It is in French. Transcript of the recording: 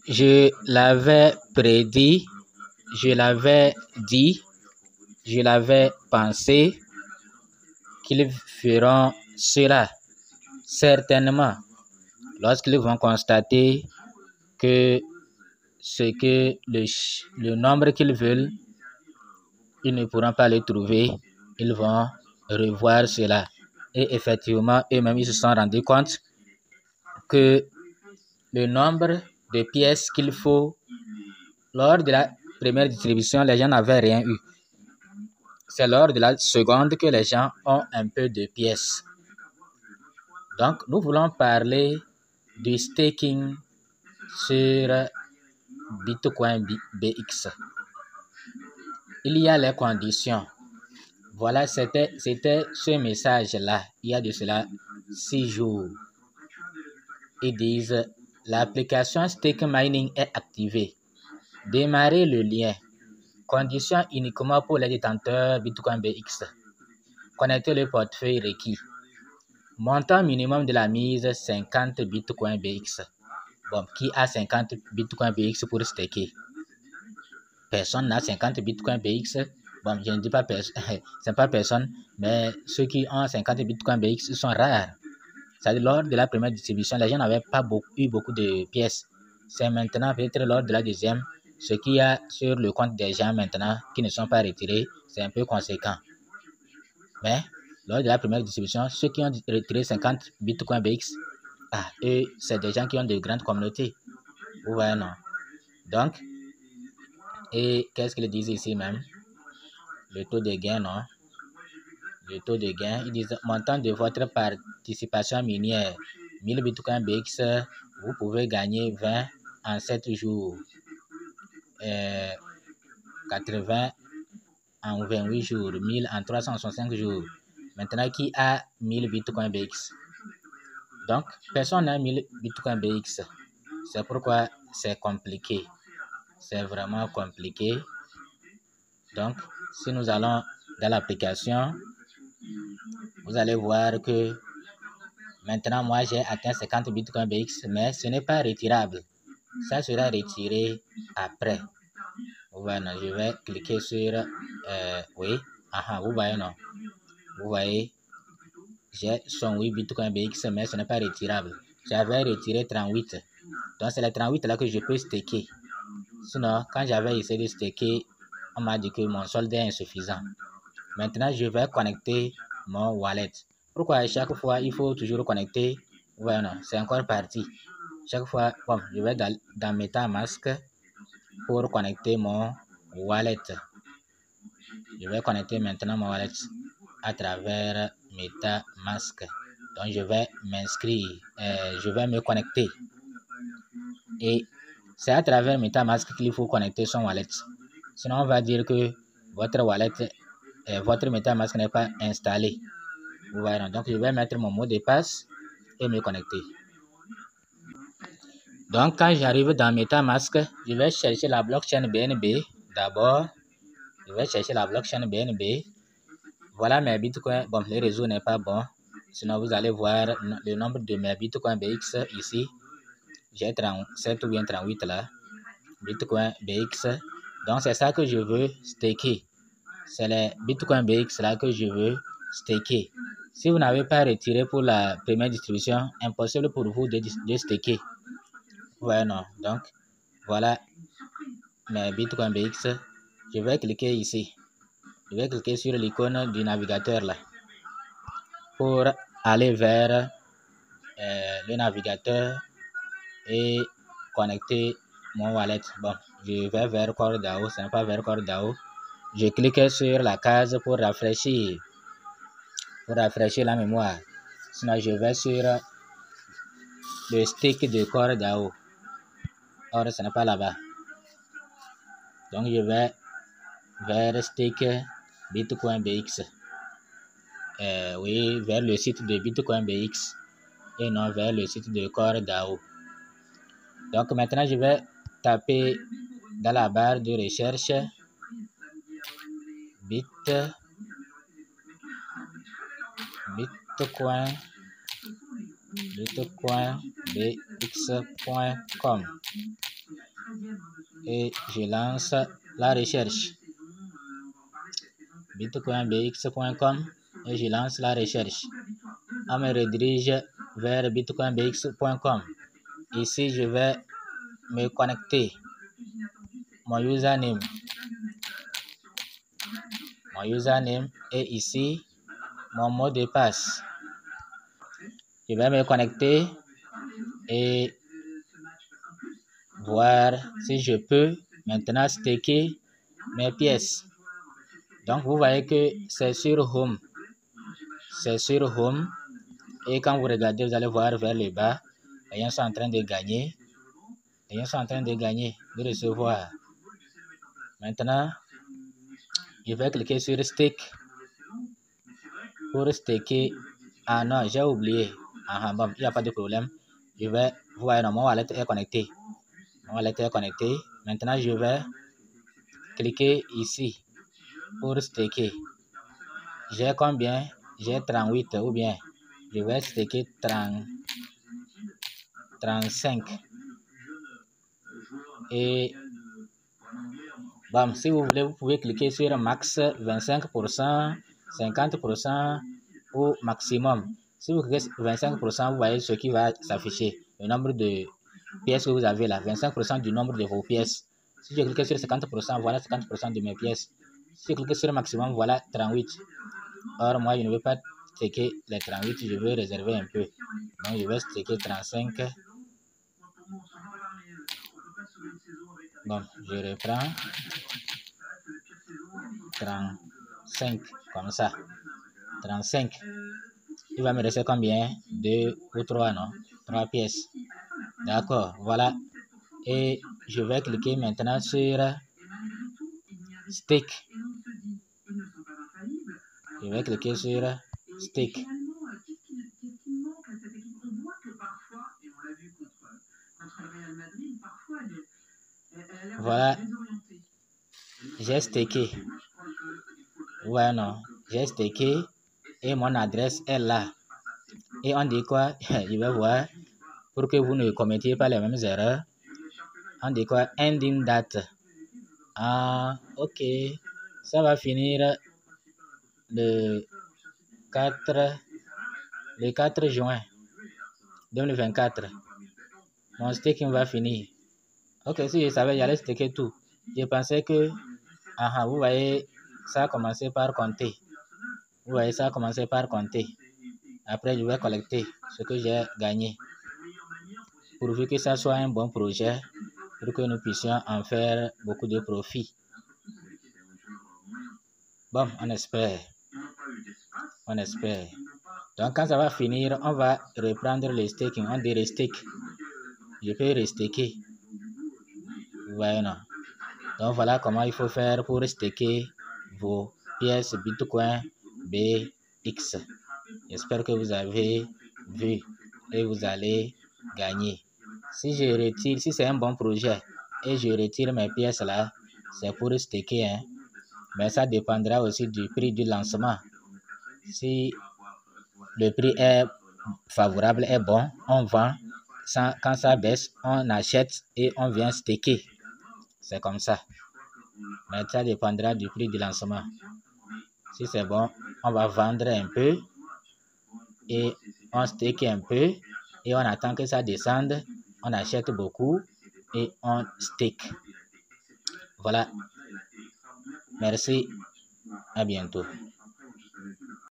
Je l'avais prédit, je l'avais dit, je l'avais pensé qu'ils feront cela. Certainement, lorsqu'ils vont constater que le nombre qu'ils veulent, ils ne pourront pas le trouver, ils vont revoir cela. Et effectivement, eux-mêmes, ils se sont rendus compte que le nombre de pièces qu'il faut, lors de la première distribution, les gens n'avaient rien eu. C'est lors de la seconde que les gens ont un peu de pièces. Donc, nous voulons parler du staking sur Bitcoin BX. Il y a les conditions. Voilà, c'était ce message-là, il y a de cela 6 jours. Ils disent, l'application Stake Mining est activée. Démarrez le lien. Conditions uniquement pour les détenteurs Bitcoin BX. Connectez le portefeuille requis. Montant minimum de la mise 50 Bitcoin BX. Bon, qui a 50 Bitcoin BX pour staker? Personne n'a 50 Bitcoin BX. Bon, je ne dis pas personne, c'est pas personne, mais ceux qui ont 50 Bitcoin BX sont rares. C'est-à-dire, lors de la première distribution, les gens n'avaient pas eu beaucoup de pièces. C'est maintenant, peut-être lors de la deuxième, ce qu'il y a sur le compte des gens maintenant qui ne sont pas retirés, c'est un peu conséquent. Mais, lors de la première distribution, ceux qui ont retiré 50 Bitcoin BX, eux, c'est des gens qui ont de grandes communautés. Vous voyez, non? Donc, et qu'est-ce qu'ils disent ici même? Le taux de gain, non? Le taux de gain, ils disent montant de votre participation minière. 1000 Bitcoin BX, vous pouvez gagner 20 en 7 jours. 80 en 28 jours. 1000 en 365 jours. Maintenant, qui a 1000 Bitcoin BX? Donc, personne n'a 1000 Bitcoin BX. C'est pourquoi c'est compliqué. C'est vraiment compliqué. Donc, si nous allons dans l'application, vous allez voir que maintenant, moi, j'ai atteint 50 Bitcoin BX, mais ce n'est pas retirable. Ça sera retiré après. Vous voyez, non, je vais cliquer sur... oui, vous voyez, non. Vous voyez, j'ai 108 Bitcoin BX, mais ce n'est pas retirable. J'avais retiré 38. Donc, c'est les 38 là que je peux staker. Sinon, quand j'avais essayé de staker, on m'a dit que mon solde est insuffisant. Maintenant, je vais connecter mon wallet. Pourquoi à chaque fois, il faut toujours connecter? Ouais, non, c'est encore parti. Chaque fois, bon, je vais dans MetaMask pour connecter mon wallet. Je vais connecter maintenant mon wallet à travers MetaMask. Donc, je vais m'inscrire. Je vais me connecter. Et c'est à travers MetaMask qu'il faut connecter son wallet. Sinon, on va dire que votre wallet, votre MetaMask n'est pas installé. Vous voyez, donc je vais mettre mon mot de passe et me connecter. Donc, quand j'arrive dans MetaMask, je vais chercher la blockchain BNB d'abord. Je vais chercher la blockchain BNB. Voilà mes bitcoins. Bon, le réseau n'est pas bon. Sinon, vous allez voir le nombre de mes bitcoins BX ici. J'ai 37 ou bien 38 là. Bitcoin BX. Donc, c'est ça que je veux staker. C'est les bitcoins BX là que je veux staker. Si vous n'avez pas retiré pour la première distribution, impossible pour vous de staker. Ouais, non. Donc, voilà mes Bitcoin BX. Je vais cliquer ici. Je vais cliquer sur l'icône du navigateur là pour aller vers le navigateur et connecter mon wallet. Bon, je vais vers CoreDAO, ce n'est pas vers CoreDAO. Je clique sur la case pour rafraîchir la mémoire. Sinon, je vais sur le stick de CoreDAO. Or, ce n'est pas là-bas. Donc, je vais vers stick Bitcoin BX. Oui, vers le site de Bitcoin BX et non vers le site de CoreDAO. Donc, maintenant, je vais taper dans la barre de recherche Bitcoin BX. bitcoinbx.com et je lance la recherche. bitcoinbx.com et je lance la recherche. On me redirige vers bitcoinbx.com. Ici, je vais me connecter. Mon username est ici. Mon mot de passe. Je vais me connecter et voir si je peux maintenant staker mes pièces. Donc, vous voyez que c'est sur Home. C'est sur Home. Et quand vous regardez, vous allez voir vers le bas. Les gens sont en train de gagner. Les gens sont en train de gagner, de recevoir. Maintenant, je vais cliquer sur Stake. Pour staker. Ah non, j'ai oublié. Bon, il n'y a pas de problème. Je vais, vous voyez, non, mon wallet est connecté. Mon wallet est connecté. Maintenant, je vais cliquer ici pour staker. J'ai combien? J'ai 38 ou bien je vais staker 35. Et bon, si vous voulez, vous pouvez cliquer sur max 25%, 50% ou maximum. Si vous cliquez 25%, vous voyez ce qui va s'afficher. Le nombre de pièces que vous avez là. 25% du nombre de vos pièces. Si je clique sur 50%, voilà 50% de mes pièces. Si je clique sur maximum, voilà 38. Or, moi, je ne veux pas staker les 38, je veux réserver un peu. Donc, je vais staker 35. Bon, je reprends. 35, comme ça. 35. Il va me rester combien? 2 ou 3, non? 3 pièces. D'accord, voilà. Et je vais cliquer maintenant sur Stake. Je vais cliquer sur Stake. Voilà. J'ai staké. Ouais, non. J'ai staké et mon adresse est là. Et on dit quoi? Je vais voir pour que vous ne commettiez pas les mêmes erreurs. On dit quoi? Ending date. Ah, ok. Ça va finir le 4 juin 2024. Mon staking va finir. Ok, si je savais, j'allais staker tout. Je pensais que, vous voyez, ça a commencé par compter. Vous voyez, ça a commencé par compter. Après, je vais collecter ce que j'ai gagné. Pourvu que ça soit un bon projet, pour que nous puissions en faire beaucoup de profit. Bon, on espère. On espère. Donc, quand ça va finir, on va reprendre le staking. On dit restake. Je peux restaker. Vous voyez, non? Donc, voilà comment il faut faire pour staker vos pièces Bitcoin BX. J'espère que vous avez vu et vous allez gagner. Si je retire, si c'est un bon projet et je retire mes pièces là, c'est pour staker, hein. Mais ça dépendra aussi du prix du lancement. Si le prix est favorable, est bon, on vend. Quand ça baisse, on achète et on vient staker. C'est comme ça. Mais ça dépendra du prix du lancement. Si c'est bon, on va vendre un peu et on stake un peu et on attend que ça descende. On achète beaucoup et on stake. Voilà. Merci. À bientôt.